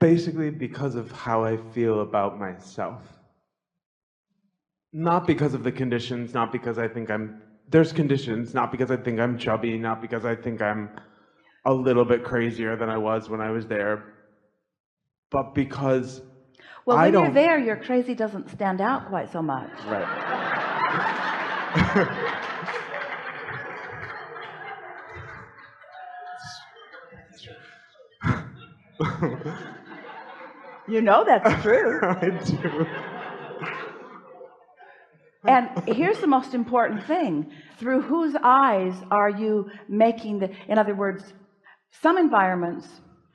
Basically because of how I feel about myself. Not because of the conditions, not because I think there's conditions, not because I think I'm chubby, not because I think I'm a little bit crazier than I was when I was there, but because when you're there, your crazy doesn't stand out quite so much. Right. You know that's true. I do. And here's the most important thing. Through whose eyes are you making in other words, some environments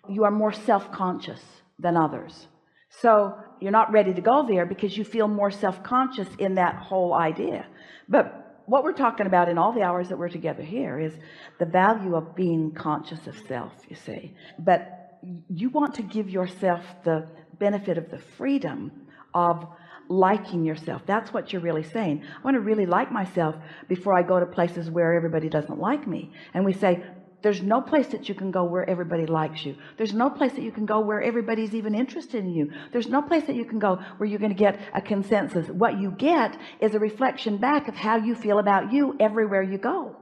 you are more self-conscious than others. So you're not ready to go there because you feel more self-conscious in that whole idea. But what we're talking about in all the hours that we're together here is the value of being conscious of self, you see. But you want to give yourself the benefit of the freedom of liking yourself. That's what you're really saying. I want to really like myself before I go to places where everybody doesn't like me. And we say there's no place that you can go where everybody likes you. There's no place that you can go where everybody's even interested in you. There's no place that you can go where you're going to get a consensus. What you get is a reflection back of how you feel about you everywhere you go.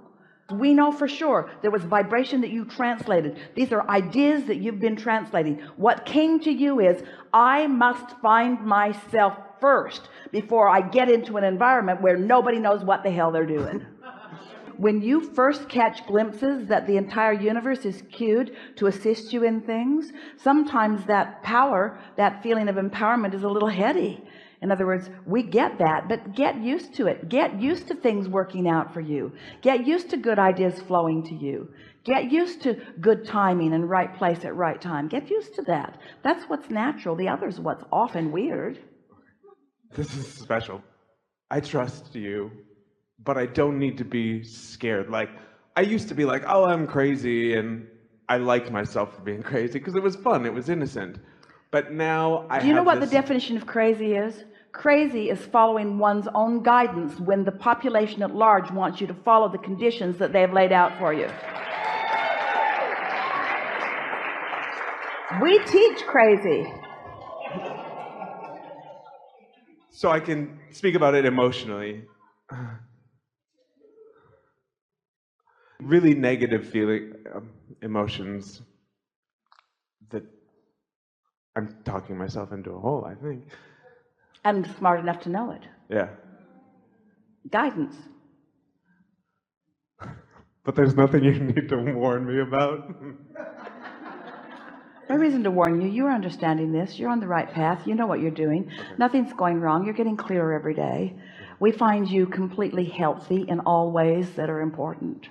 We know for sure there was vibration that you translated. These are ideas that you've been translating. What came to you is, I must find myself first before I get into an environment where nobody knows what the hell they're doing. When you first catch glimpses that the entire universe is cued to assist you in things, sometimes that power, that feeling of empowerment is a little heady. In other words, we get that, but get used to it. Get used to things working out for you. Get used to good ideas flowing to you. Get used to good timing and right place at right time. Get used to that. That's what's natural. The other's what's often weird. This is special. I trust you, but I don't need to be scared. Like, I used to be like, oh, I'm crazy, and I liked myself for being crazy because it was fun, it was innocent. But now Do you know what the definition of crazy is? Crazy is following one's own guidance when the population at large wants you to follow the conditions that they've laid out for you. We teach crazy. So I can speak about it emotionally. Really negative emotions that I'm talking myself into a hole, I think. I'm smart enough to know it. Yeah. Guidance. But there's nothing you need to warn me about. No reason to warn you. You're understanding this. You're on the right path. You know what you're doing. Okay. Nothing's going wrong. You're getting clearer every day. We find you completely healthy in all ways that are important.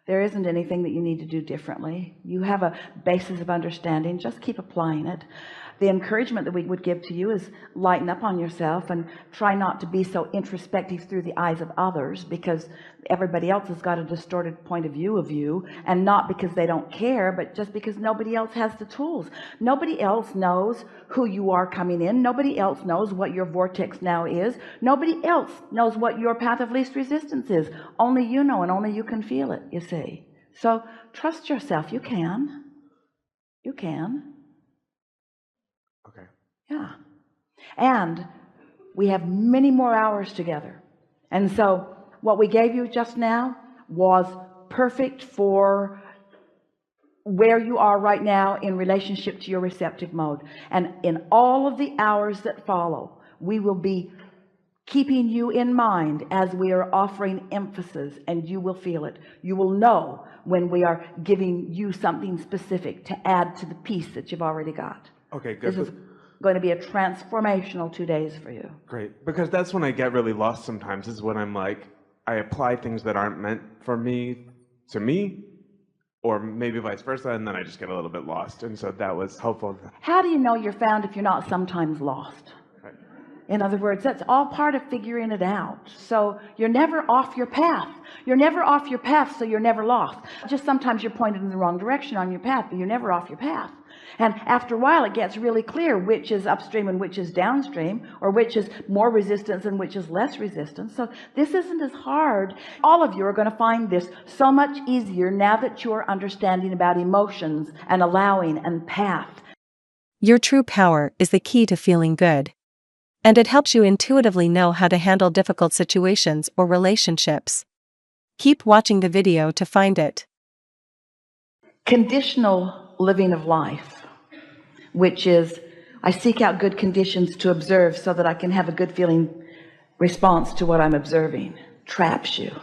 There isn't anything that you need to do differently. You have a basis of understanding. Just keep applying it. The encouragement that we would give to you is lighten up on yourself and try not to be so introspective through the eyes of others, because everybody else has got a distorted point of view of you, and not because they don't care, but just because nobody else has the tools. Nobody else knows who you are coming in. Nobody else knows what your vortex now is. Nobody else knows what your path of least resistance is. Only you know, and only you can feel it, you see. So trust yourself. You can. You can. Okay. Yeah. And we have many more hours together. And so what we gave you just now was perfect for where you are right now in relationship to your receptive mode. And in all of the hours that follow, we will be keeping you in mind as we are offering emphasis, and you will feel it. You will know when we are giving you something specific to add to the piece that you've already got. Okay, good. This is going to be a transformational 2 days for you. Great, because that's when I get really lost sometimes, is when I'm like, I apply things that aren't meant for me to me, or maybe vice versa, and then I just get a little bit lost. And so that was helpful. How do you know you're found if you're not sometimes lost? Right. In other words, that's all part of figuring it out. So you're never off your path. You're never off your path, so you're never lost. Just sometimes you're pointed in the wrong direction on your path, but you're never off your path. And after a while, it gets really clear which is upstream and which is downstream, or which is more resistance and which is less resistance. So this isn't as hard. All of you are going to find this so much easier now that you're understanding about emotions and allowing and path. Your true power is the key to feeling good. And it helps you intuitively know how to handle difficult situations or relationships. Keep watching the video to find it. Conditional living of life, which is I seek out good conditions to observe so that I can have a good feeling response to what I'm observing, traps you,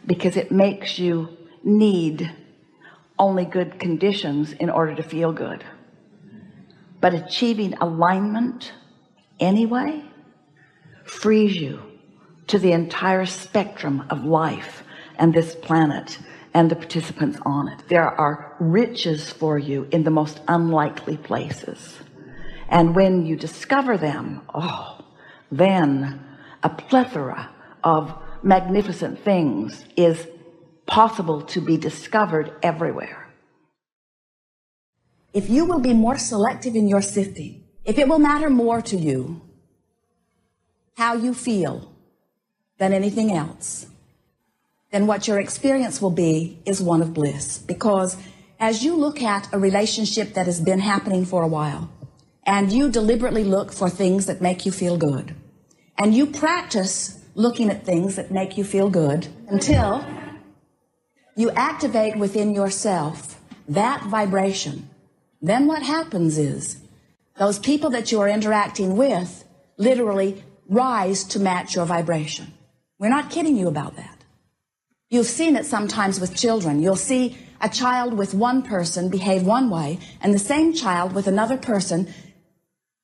because it makes you need only good conditions in order to feel good. But achieving alignment anyway frees you to the entire spectrum of life and this planet and the participants on it. There are riches for you in the most unlikely places, and when you discover them, then a plethora of magnificent things is possible to be discovered everywhere. If you will be more selective in your sifting, if it will matter more to you how you feel than anything else, then what your experience will be is one of bliss. Because as you look at a relationship that has been happening for a while, and you deliberately look for things that make you feel good, and you practice looking at things that make you feel good until you activate within yourself that vibration, then what happens is those people that you are interacting with literally rise to match your vibration. We're not kidding you about that. You've seen it sometimes with children. You'll see a child with one person behave one way and the same child with another person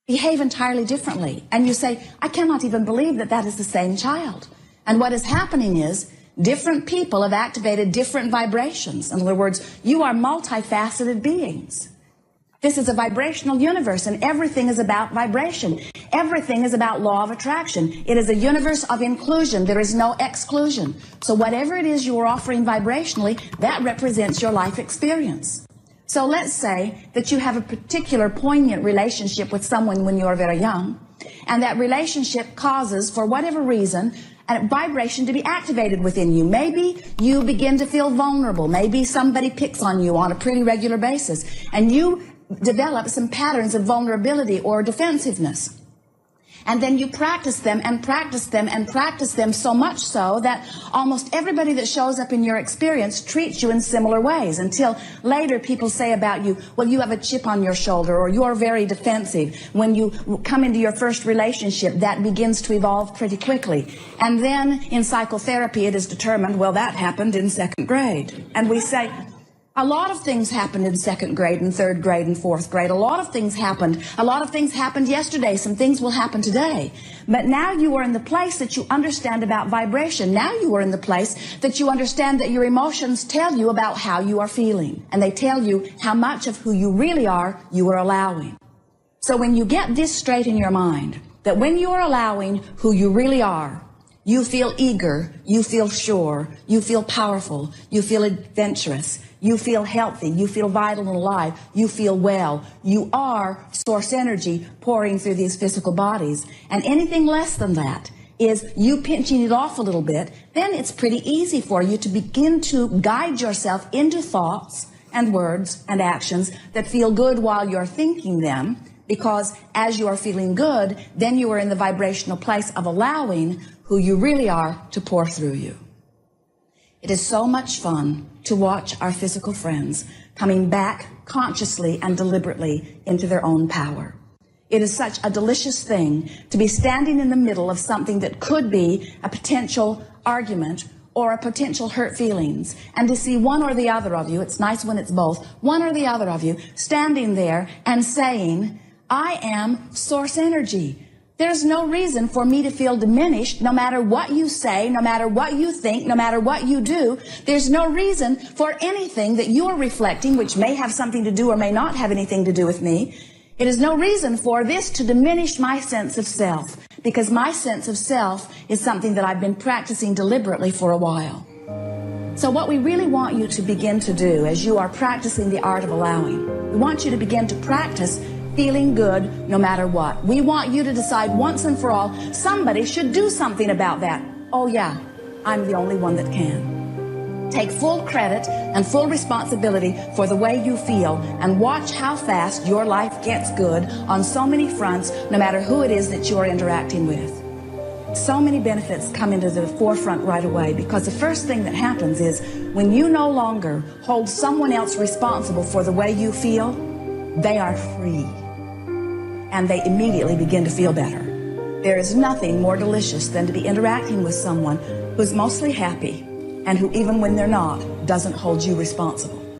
behave entirely differently. And you say, I cannot even believe that that is the same child. And what is happening is different people have activated different vibrations. In other words, you are multifaceted beings. This is a vibrational universe, and everything is about vibration. Everything is about law of attraction. It is a universe of inclusion. There is no exclusion. So whatever it is you are offering vibrationally, that represents your life experience. So let's say that you have a particular poignant relationship with someone when you are very young, and that relationship causes, for whatever reason, a vibration to be activated within you. Maybe you begin to feel vulnerable. Maybe somebody picks on you on a pretty regular basis, and you develop some patterns of vulnerability or defensiveness. And then you practice them and practice them and practice them so much so that almost everybody that shows up in your experience treats you in similar ways, until later people say about you, well, you have a chip on your shoulder, or you're very defensive. When you come into your first relationship, that begins to evolve pretty quickly. And then in psychotherapy, it is determined, well, that happened in second grade. And we say, a lot of things happened in second grade and third grade and fourth grade. A lot of things happened. A lot of things happened yesterday. Some things will happen today. But now you are in the place that you understand about vibration. Now you are in the place that you understand that your emotions tell you about how you are feeling. And they tell you how much of who you really are you are allowing. So when you get this straight in your mind, that when you are allowing who you really are, you feel eager, you feel sure, you feel powerful, you feel adventurous, you feel healthy, you feel vital and alive, you feel well. You are source energy pouring through these physical bodies. And anything less than that is you pinching it off a little bit. Then it's pretty easy for you to begin to guide yourself into thoughts and words and actions that feel good while you're thinking them. Because as you are feeling good, then you are in the vibrational place of allowing who you really are to pour through you. It is so much fun to watch our physical friends coming back consciously and deliberately into their own power. It is such a delicious thing to be standing in the middle of something that could be a potential argument or a potential hurt feelings, and to see one or the other of you, it's nice when it's both, one or the other of you standing there and saying, I am source energy. There's no reason for me to feel diminished no matter what you say, no matter what you think, no matter what you do. There's no reason for anything that you are reflecting, which may have something to do or may not have anything to do with me. It is no reason for this to diminish my sense of self, because my sense of self is something that I've been practicing deliberately for a while. So what we really want you to begin to do as you are practicing the art of allowing, we want you to begin to practice feeling good no matter what. We want you to decide once and for all, somebody should do something about that. Oh yeah, I'm the only one that can. Take full credit and full responsibility for the way you feel and watch how fast your life gets good on so many fronts, no matter who it is that you're interacting with. So many benefits come into the forefront right away, because the first thing that happens is when you no longer hold someone else responsible for the way you feel, they are free. And they immediately begin to feel better. There is nothing more delicious than to be interacting with someone who's mostly happy and who, even when they're not, doesn't hold you responsible.